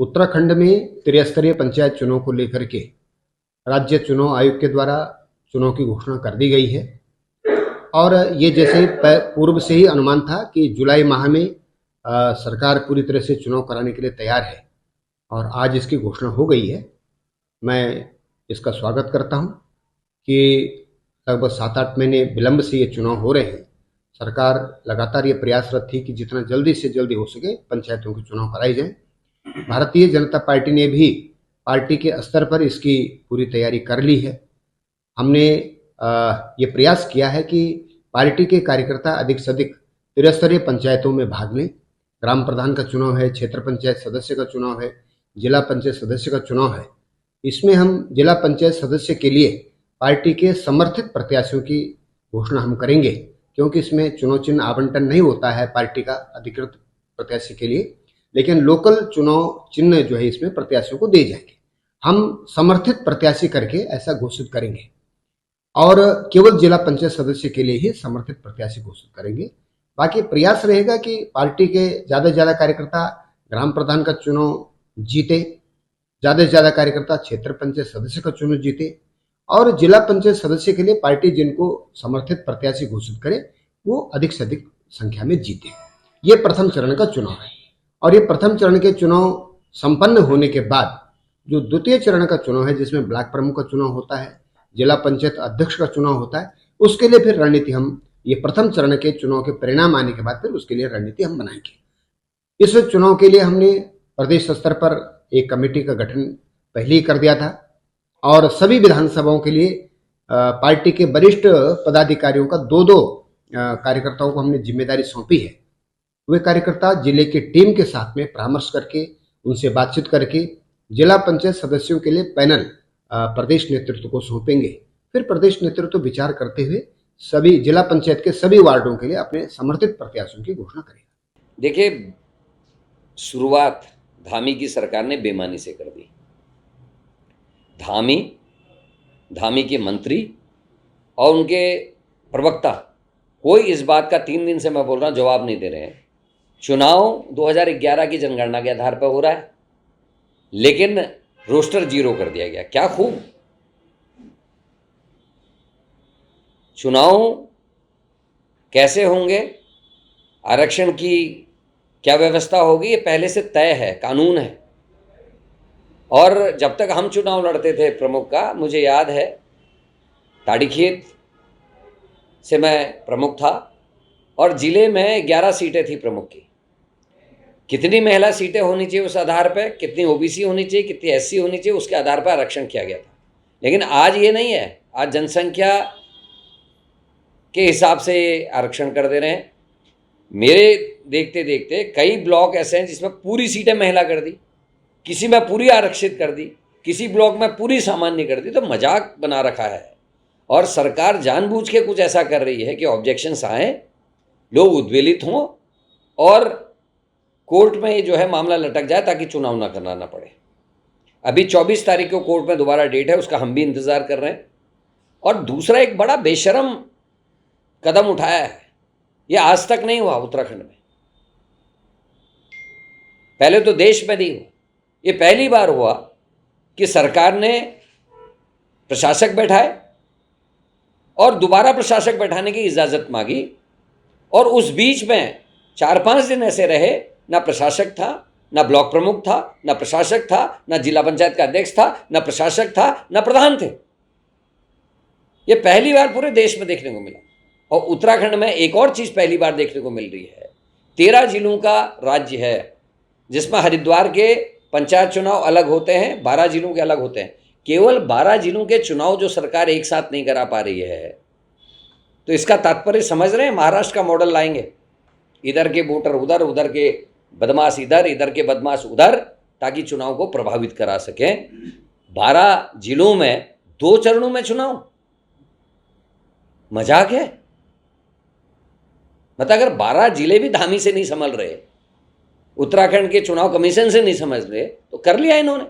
उत्तराखंड में त्रिस्तरीय पंचायत चुनाव को लेकर के राज्य चुनाव आयोग के द्वारा चुनाव की घोषणा कर दी गई है और ये जैसे पूर्व से ही अनुमान था कि जुलाई माह में सरकार पूरी तरह से चुनाव कराने के लिए तैयार है और आज इसकी घोषणा हो गई है। मैं इसका स्वागत करता हूं कि लगभग 7-8 महीने विलंब से ये चुनाव हो रहे हैं। सरकार लगातार ये प्रयासरत थी कि जितना जल्दी से जल्दी हो सके पंचायतों के चुनाव कराए जाएं। भारतीय जनता पार्टी ने भी पार्टी के स्तर पर इसकी पूरी तैयारी कर ली है। हमने ये प्रयास किया है कि पार्टी के कार्यकर्ता अधिक से अधिक त्रिस्तरीय पंचायतों में भाग लें। ग्राम प्रधान का चुनाव है, क्षेत्र पंचायत सदस्य का चुनाव है, जिला पंचायत सदस्य का चुनाव है। इसमें हम जिला पंचायत सदस्य के लिए पार्टी के समर्थित प्रत्याशियों की घोषणा हम करेंगे, क्योंकि इसमें चुनाव चिन्ह आवंटन नहीं होता है पार्टी का अधिकृत प्रत्याशी के लिए, लेकिन लोकल चुनाव चिन्ह जो है इसमें प्रत्याशियों को दे जाएंगे। हम समर्थित प्रत्याशी करके ऐसा घोषित करेंगे और केवल जिला पंचायत सदस्य के लिए ही समर्थित प्रत्याशी घोषित करेंगे। बाकी प्रयास रहेगा कि पार्टी के ज्यादा से ज्यादा कार्यकर्ता ग्राम प्रधान का चुनाव जीते, ज्यादा से ज्यादा कार्यकर्ता क्षेत्र पंचायत सदस्य का चुनाव जीते और जिला पंचायत सदस्य के लिए पार्टी जिनको समर्थित प्रत्याशी घोषित करे वो अधिक से अधिक संख्या में जीते। ये प्रथम चरण का चुनाव है और ये प्रथम चरण के चुनाव संपन्न होने के बाद जो द्वितीय चरण का चुनाव है, जिसमें ब्लॉक प्रमुख का चुनाव होता है, जिला पंचायत अध्यक्ष का चुनाव होता है, उसके लिए फिर रणनीति हम ये प्रथम चरण के चुनाव के परिणाम आने के बाद फिर उसके लिए रणनीति हम बनाएंगे। इस चुनाव के लिए हमने प्रदेश स्तर पर एक कमेटी का गठन पहले ही कर दिया था और सभी विधानसभाओं के लिए पार्टी के वरिष्ठ पदाधिकारियों का दो कार्यकर्ताओं को हमने जिम्मेदारी सौंपी है। वे कार्यकर्ता जिले की टीम के साथ में परामर्श करके उनसे बातचीत करके जिला पंचायत सदस्यों के लिए पैनल प्रदेश नेतृत्व को सौंपेंगे। फिर प्रदेश नेतृत्व विचार करते हुए सभी जिला पंचायत के सभी वार्डों के लिए अपने समर्थित प्रत्याशियों की घोषणा करेगा। देखिए, शुरुआत धामी की सरकार ने बेईमानी से कर दी। धामी के मंत्री और उनके प्रवक्ता कोई इस बात का 3 दिन से मैं बोल रहा हूं जवाब नहीं दे रहे हैं। चुनाव 2011 की जनगणना के आधार पर हो रहा है, लेकिन रोस्टर 0 कर दिया गया। क्या खूब चुनाव कैसे होंगे, आरक्षण की क्या व्यवस्था होगी, ये पहले से तय है, कानून है। और जब तक हम चुनाव लड़ते थे प्रमुख का, मुझे याद है ताड़ीखेत से मैं प्रमुख था और जिले में 11 सीटें थी प्रमुख की। कितनी महिला सीटें होनी चाहिए उस आधार पर, कितनी ओबीसी होनी चाहिए, कितनी एससी होनी चाहिए, उसके आधार पर आरक्षण किया गया था। लेकिन आज ये नहीं है। आज जनसंख्या के हिसाब से आरक्षण कर दे रहे हैं। मेरे देखते देखते कई ब्लॉक ऐसे हैं जिसमें पूरी सीटें महिला कर दी, किसी में पूरी आरक्षित कर दी, किसी ब्लॉक में पूरी सामान्य कर दी। तो मजाक बना रखा है और सरकार जानबूझ के कुछ ऐसा कर रही है कि ऑब्जेक्शंस आए, लोग उद्वेलित हों और कोर्ट में ये जो है मामला लटक जाए ताकि चुनाव ना कराना पड़े। अभी 24 तारीख को कोर्ट में दोबारा डेट है, उसका हम भी इंतजार कर रहे हैं। और दूसरा एक बड़ा बेशरम कदम उठाया है, ये आज तक नहीं हुआ उत्तराखंड में। पहले तो देश में नहीं हुआ, ये पहली बार हुआ कि सरकार ने प्रशासक बैठाए और दोबारा प्रशासक बैठाने की इजाजत मांगी और उस बीच में 4-5 दिन ऐसे रहे, ना प्रशासक था, ना ब्लॉक प्रमुख था, ना प्रशासक था, ना जिला पंचायत का अध्यक्ष था, ना प्रशासक था, ना प्रधान थे। ये पहली बार पूरे देश में देखने को मिला। और उत्तराखंड में एक और चीज पहली बार देखने को मिल रही है। 13 जिलों का राज्य है, जिसमें हरिद्वार के पंचायत चुनाव अलग होते हैं, 12 जिलों के अलग होते हैं। केवल 12 जिलों के चुनाव जो सरकार एक साथ नहीं करा पा रही है, तो इसका तात्पर्य समझ रहे हैं। महाराष्ट्र का मॉडल लाएंगे, इधर के वोटर उधर, उधर के बदमाश इधर के बदमाश उधर, ताकि चुनाव को प्रभावित करा सकें। 12 जिलों में 2 चरणों में चुनाव, मजाक है। मतलब अगर 12 जिले भी धामी से नहीं संभल रहे, उत्तराखंड के चुनाव कमीशन से नहीं समझ रहे, तो कर लिया इन्होंने।